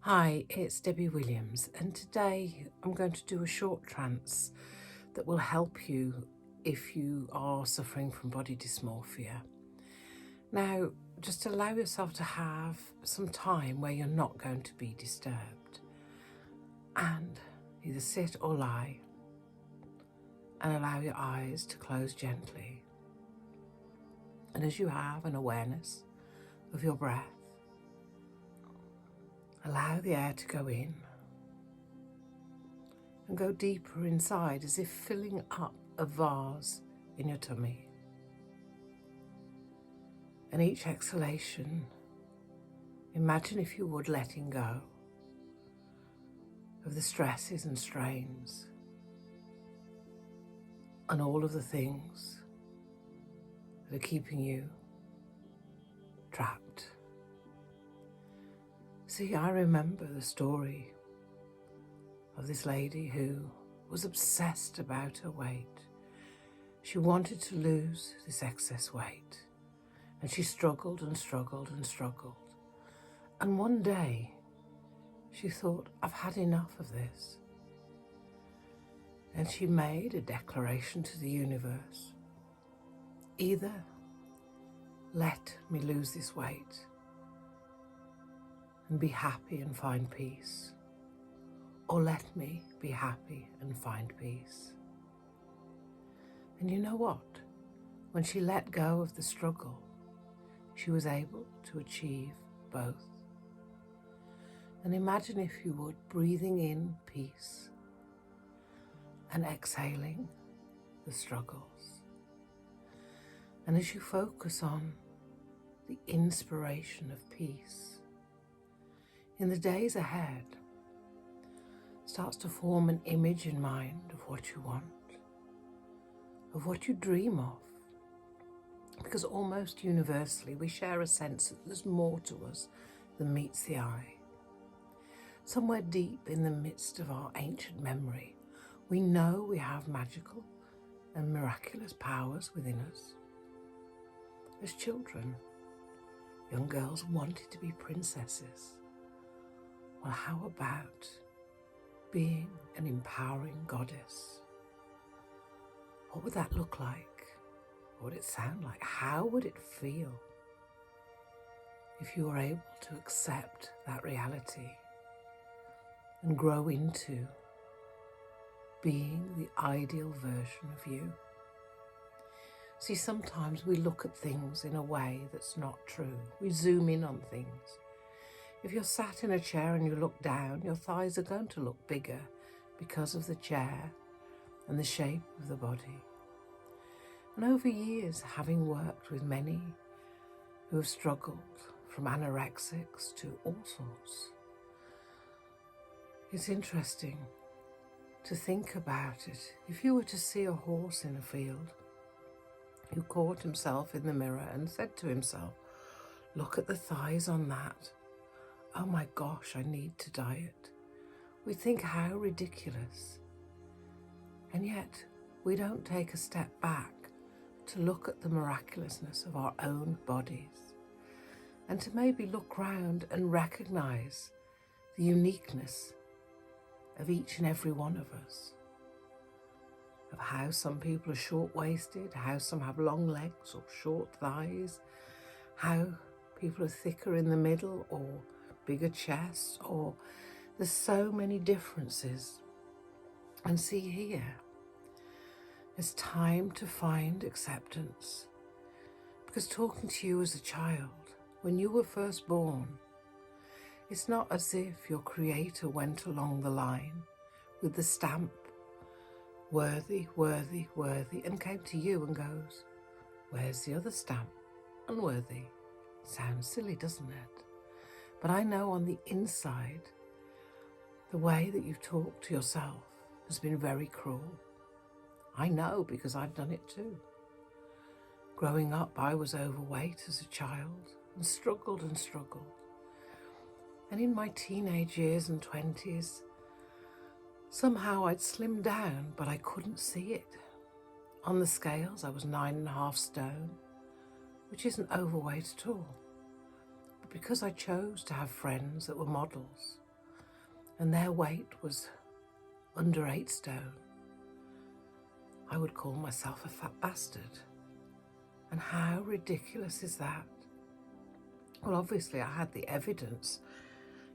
Hi, it's Debbie Williams, and today I'm going to do a short trance that will help you if you are suffering from body dysmorphia. Now, just allow yourself to have some time where you're not going to be disturbed, and either sit or lie and allow your eyes to close gently. And as you have an awareness of your breath, allow the air to go in and go deeper inside, as if filling up a vase in your tummy. And each exhalation, imagine, if you would, letting go of the stresses and strains and all of the things that are keeping you trapped. See, I remember the story of this lady who was obsessed about her weight. She wanted to lose this excess weight, and she struggled and struggled and struggled. And one day she thought, I've had enough of this. And she made a declaration to the universe: either let me lose this weight and be happy and find peace, or let me be happy and find peace. And you know what? When she let go of the struggle, she was able to achieve both. And imagine, if you would, breathing in peace and exhaling the struggles. And as you focus on the inspiration of peace, in the days ahead, starts to form an image in mind of what you want, of what you dream of. Because almost universally we share a sense that there's more to us than meets the eye. Somewhere deep in the midst of our ancient memory, we know we have magical and miraculous powers within us. As children, young girls wanted to be princesses. Well, how about being an empowering goddess? What would that look like? What would it sound like? How would it feel if you were able to accept that reality and grow into being the ideal version of you? See, sometimes we look at things in a way that's not true. We zoom in on things. If you're sat in a chair and you look down, your thighs are going to look bigger because of the chair and the shape of the body. And over years, having worked with many who have struggled, from anorexics to all sorts, it's interesting to think about it. If you were to see a horse in a field who caught himself in the mirror and said to himself, look at the thighs on that. Oh my gosh, I need to diet. We think, how ridiculous. And yet we don't take a step back to look at the miraculousness of our own bodies, and to maybe look round and recognize the uniqueness of each and every one of us, of how some people are short-waisted, how some have long legs or short thighs, how people are thicker in the middle or bigger chests, or there's so many differences. And see here, it's time to find acceptance. Because talking to you as a child, when you were first born, it's not as if your creator went along the line with the stamp, worthy, worthy, worthy, and came to you and goes, where's the other stamp? Unworthy. Sounds silly, doesn't it? But I know on the inside, the way that you've talked to yourself has been very cruel. I know, because I've done it too. Growing up, I was overweight as a child and struggled and struggled. And in my teenage years and 20s, somehow I'd slimmed down, but I couldn't see it. On the scales, I was 9.5 stone, which isn't overweight at all. But because I chose to have friends that were models, and their weight was under 8 stone, I would call myself a fat bastard. And how ridiculous is that? Well, obviously I had the evidence.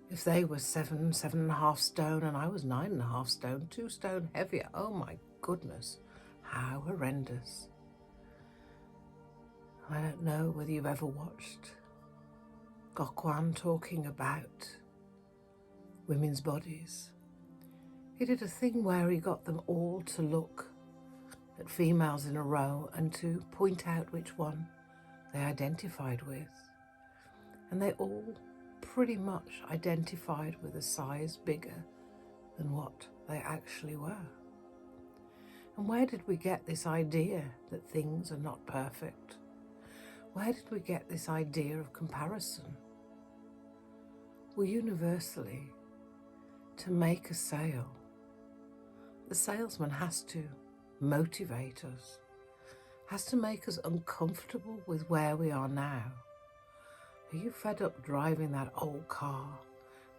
If they were 7.5 stone and I was 9.5 stone, 2 stone heavier, oh my goodness, how horrendous. I don't know whether you've ever watched Gokwan talking about women's bodies. He did a thing where he got them all to look at females in a row and to point out which one they identified with. And they all pretty much identified with a size bigger than what they actually were. And where did we get this idea that things are not perfect? Where did we get this idea of comparison? Well, universally, to make a sale, the salesman has to motivate us, has to make us uncomfortable with where we are now. Are you fed up driving that old car?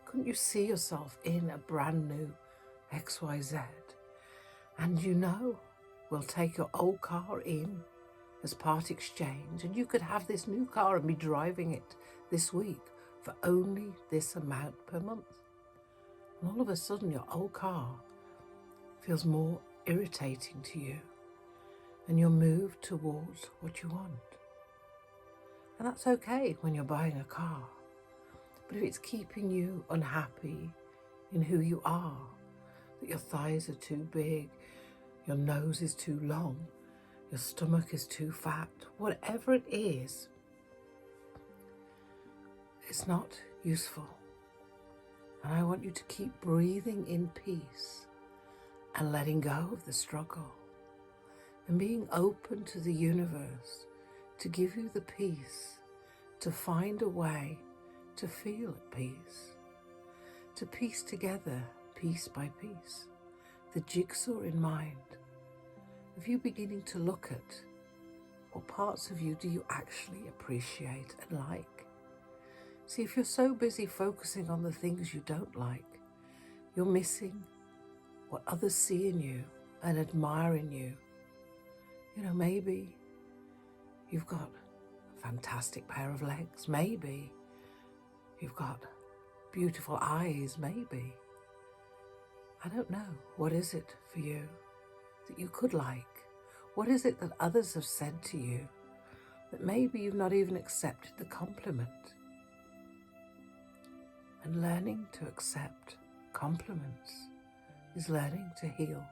Couldn't you see yourself in a brand new XYZ? And you know, we'll take your old car in as part exchange, and you could have this new car and be driving it this week for only this amount per month. And all of a sudden your old car feels more irritating to you, and you'll move towards what you want. And that's okay when you're buying a car, but if it's keeping you unhappy in who you are, that your thighs are too big, your nose is too long, your stomach is too fat, whatever it is, it's not useful. And I want you to keep breathing in peace and letting go of the struggle and being open to the universe to give you the peace, to find a way to feel at peace, to piece together piece by piece the jigsaw in mind of you beginning to look at what parts of you do you actually appreciate and like. See, if you're so busy focusing on the things you don't like, you're missing what others see in you and admire in you. You know, maybe you've got a fantastic pair of legs, maybe you've got beautiful eyes, maybe. I don't know. What is it for you that you could like? What is it that others have said to you that maybe you've not even accepted the compliment? And learning to accept compliments is learning to heal.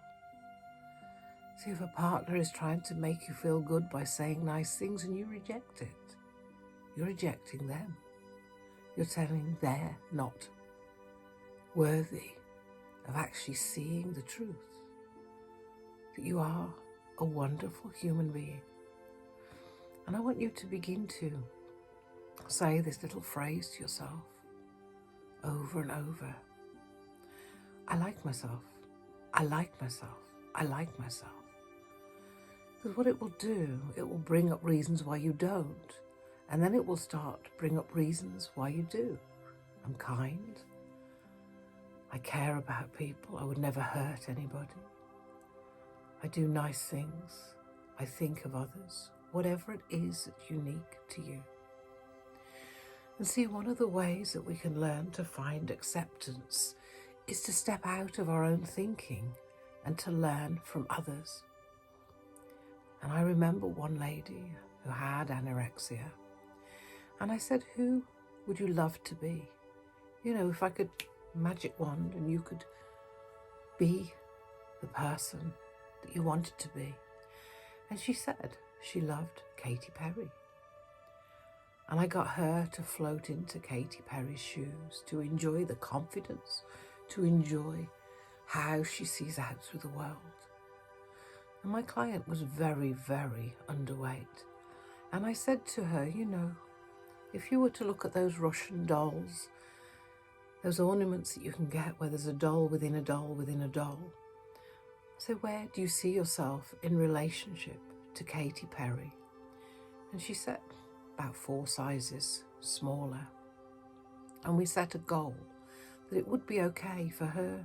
See, if a partner is trying to make you feel good by saying nice things and you reject it, you're rejecting them. You're telling they're not worthy of actually seeing the truth, that you are a wonderful human being. And I want you to begin to say this little phrase to yourself over and over. I like myself. I like myself. I like myself. Because what it will do, it will bring up reasons why you don't. And then it will start to bring up reasons why you do. I'm kind. I care about people. I would never hurt anybody. I do nice things. I think of others. Whatever it is that's unique to you. And see, one of the ways that we can learn to find acceptance is to step out of our own thinking and to learn from others. And I remember one lady who had anorexia. And I said, who would you love to be? You know, if I could magic wand and you could be the person that you wanted to be. And she said she loved Katy Perry. And I got her to float into Katy Perry's shoes, to enjoy the confidence, to enjoy how she sees out through the world. And my client was very, very underweight. And I said to her, you know, if you were to look at those Russian dolls, those ornaments that you can get where there's a doll within a doll within a doll, so where do you see yourself in relationship to Katy Perry? And she said, about 4 sizes smaller. And we set a goal that it would be okay for her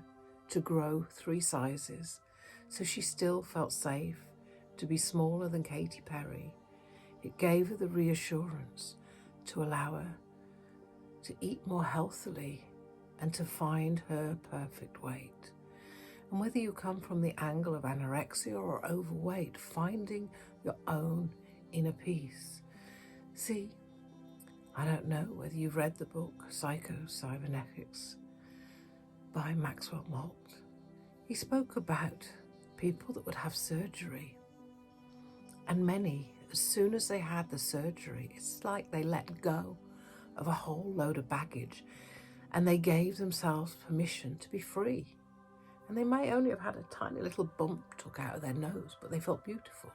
to grow 3 sizes so she still felt safe to be smaller than Katy Perry. It gave her the reassurance to allow her to eat more healthily and to find her perfect weight. And whether you come from the angle of anorexia or overweight, finding your own inner peace. See, I don't know whether you've read the book Psycho-Cybernetics by Maxwell Maltz. He spoke about people that would have surgery, and many, as soon as they had the surgery, it's like they let go of a whole load of baggage and they gave themselves permission to be free. And they may only have had a tiny little bump took out of their nose, but they felt beautiful.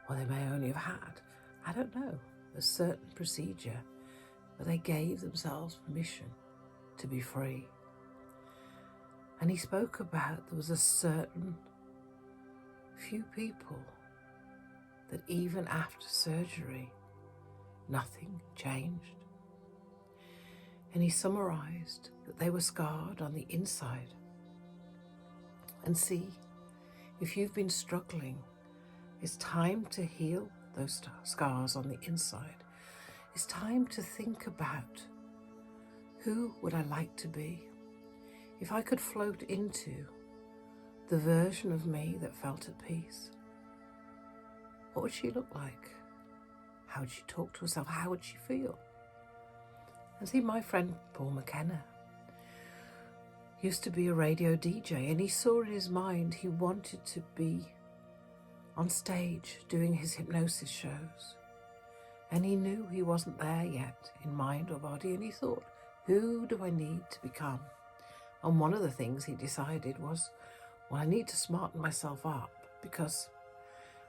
Or they may only have had, I don't know, a certain procedure, but they gave themselves permission to be free. And he spoke about there was a certain few people that even after surgery, nothing changed. And he summarized that they were scarred on the inside. And see, if you've been struggling, it's time to heal those scars on the inside. It's time to think about, who would I like to be? If I could float into the version of me that felt at peace, what would she look like? How would she talk to herself? How would she feel? And see, my friend Paul McKenna used to be a radio DJ, and he saw in his mind he wanted to be on stage doing his hypnosis shows. And he knew he wasn't there yet in mind or body, and he thought, who do I need to become? And one of the things he decided was, well, I need to smarten myself up because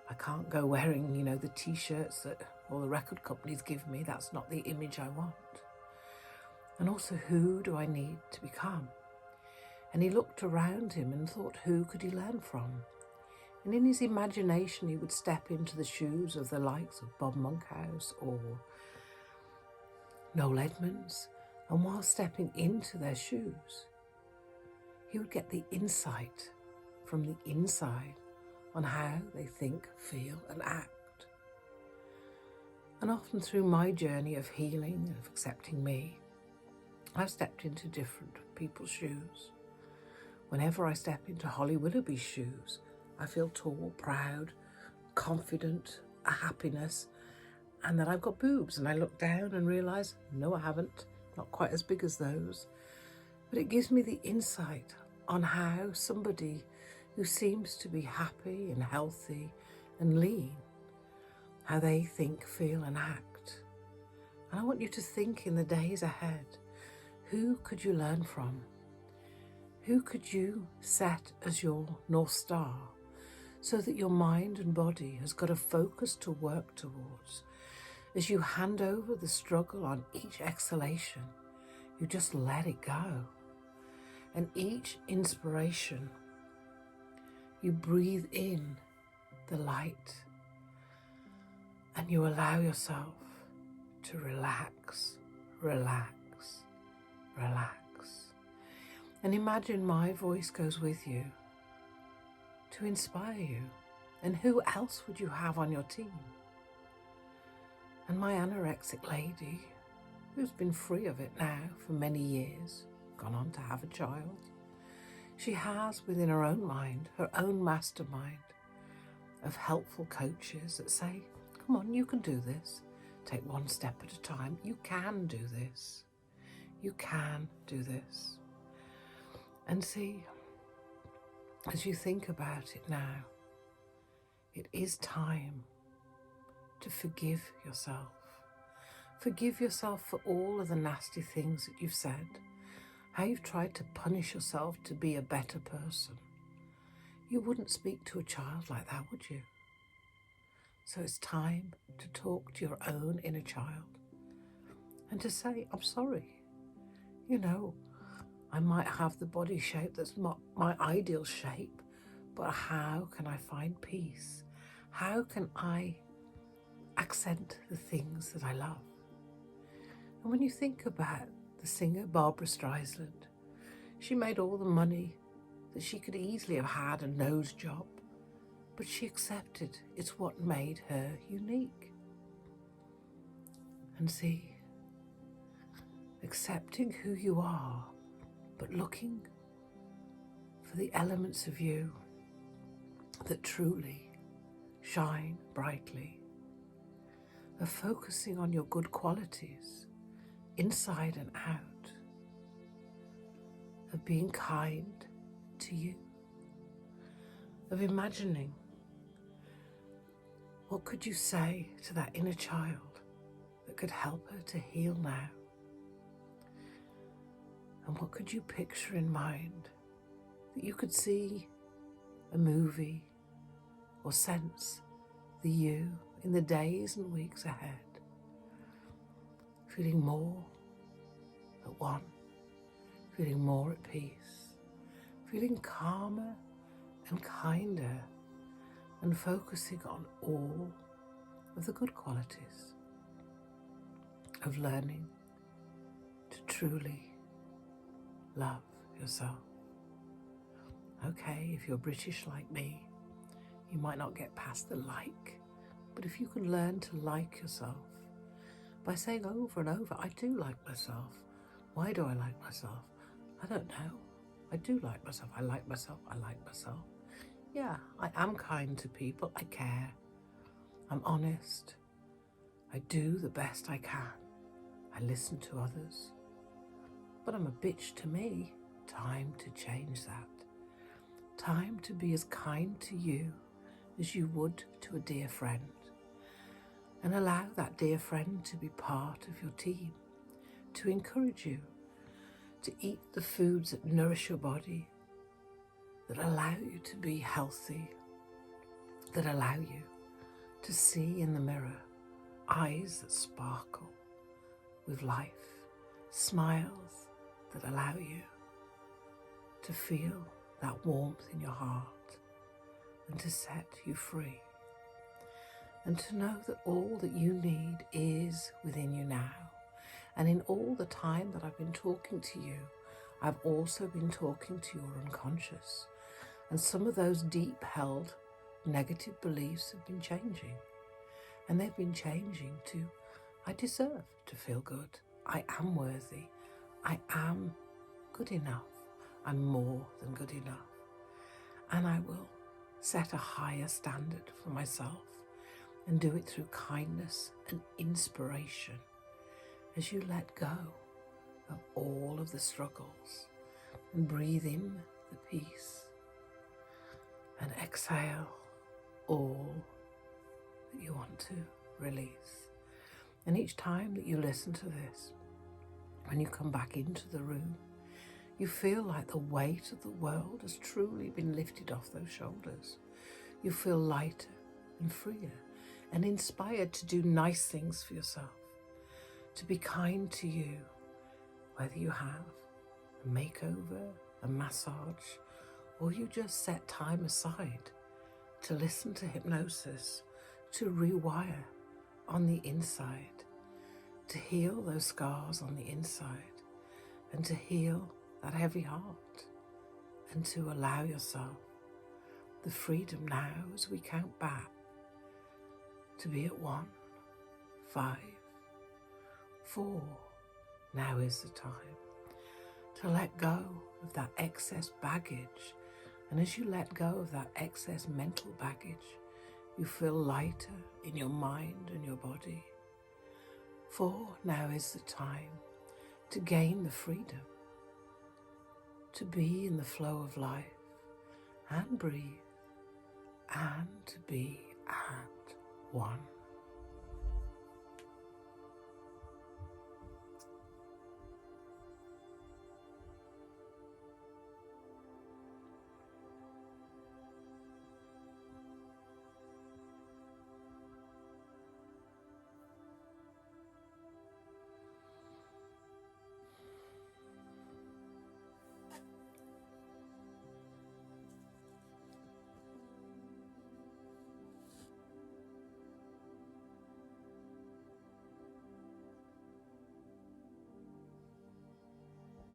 I can't go wearing, the t-shirts that all the record companies give me. That's not the image I want. And also, who do I need to become? And he looked around him and thought, who could he learn from? And in his imagination, he would step into the shoes of the likes of Bob Monkhouse or Noel Edmonds. And while stepping into their shoes, he would get the insight from the inside on how they think, feel, and act. And often through my journey of healing and of accepting me, I've stepped into different people's shoes. Whenever I step into Holly Willoughby's shoes, I feel tall, proud, confident, a happiness, and that I've got boobs. And I look down and realise, no, I haven't, not quite as big as those. But it gives me the insight on how somebody who seems to be happy and healthy and lean, how they think, feel and act. And I want you to think in the days ahead, who could you learn from? Who could you set as your North Star so that your mind and body has got a focus to work towards? As you hand over the struggle on each exhalation, you just let it go. And each inspiration, you breathe in the light and you allow yourself to relax, relax, relax. And imagine my voice goes with you to inspire you. And who else would you have on your team? And my anorexic lady, who's been free of it now for many years, gone on to have a child, she has within her own mind, her own mastermind of helpful coaches that say, come on, you can do this. Take one step at a time. You can do this. You can do this. And see, as you think about it now, it is time to forgive yourself. Forgive yourself for all of the nasty things that you've said, how you've tried to punish yourself to be a better person. You wouldn't speak to a child like that, would you? So it's time to talk to your own inner child and to say, I'm sorry. I might have the body shape that's not my ideal shape, but how can I find peace? How can I accent the things that I love? And when you think about the singer Barbara Streisand, She made all the money that she could easily have had a nose job, but she accepted it's what made her unique. And see, accepting who you are, but looking for the elements of you that truly shine brightly, of focusing on your good qualities inside and out, of being kind to you, of imagining what could you say to that inner child that could help her to heal now, and what could you picture in mind that you could see a movie or sense the you in the days and weeks ahead, feeling more at one, feeling more at peace, feeling calmer and kinder, and focusing on all of the good qualities of learning to truly love yourself. Okay, if you're British like me, you might not get past the like, but if you can learn to like yourself by saying over and over, I do like myself. Why do I like myself? I don't know. I do like myself. I like myself. I like myself. Yeah, I am kind to people. I care. I'm honest. I do the best I can. I listen to others. But I'm a bitch to me. Time to change that. Time to be as kind to you as you would to a dear friend. And allow that dear friend to be part of your team, to encourage you to eat the foods that nourish your body, that allow you to be healthy, that allow you to see in the mirror eyes that sparkle with life, smiles that allow you to feel that warmth in your heart and to set you free. And to know that all that you need is within you now. And in all the time that I've been talking to you, I've also been talking to your unconscious. And some of those deep held negative beliefs have been changing. And they've been changing to, I deserve to feel good. I am worthy. I am good enough. I'm more than good enough. And I will set a higher standard for myself and do it through kindness and inspiration as you let go of all of the struggles and breathe in the peace and exhale all that you want to release. And each time that you listen to this, when you come back into the room, you feel like the weight of the world has truly been lifted off those shoulders. You feel lighter and freer and inspired to do nice things for yourself, to be kind to you, whether you have a makeover, a massage, or you just set time aside to listen to hypnosis, to rewire on the inside, to heal those scars on the inside, and to heal that heavy heart, and to allow yourself the freedom now as we count back to be at 1, 5, 4. Now is the time to let go of that excess baggage. And as you let go of that excess mental baggage, you feel lighter in your mind and your body. 4. Now is the time to gain the freedom, to be in the flow of life and breathe, and to be at 1.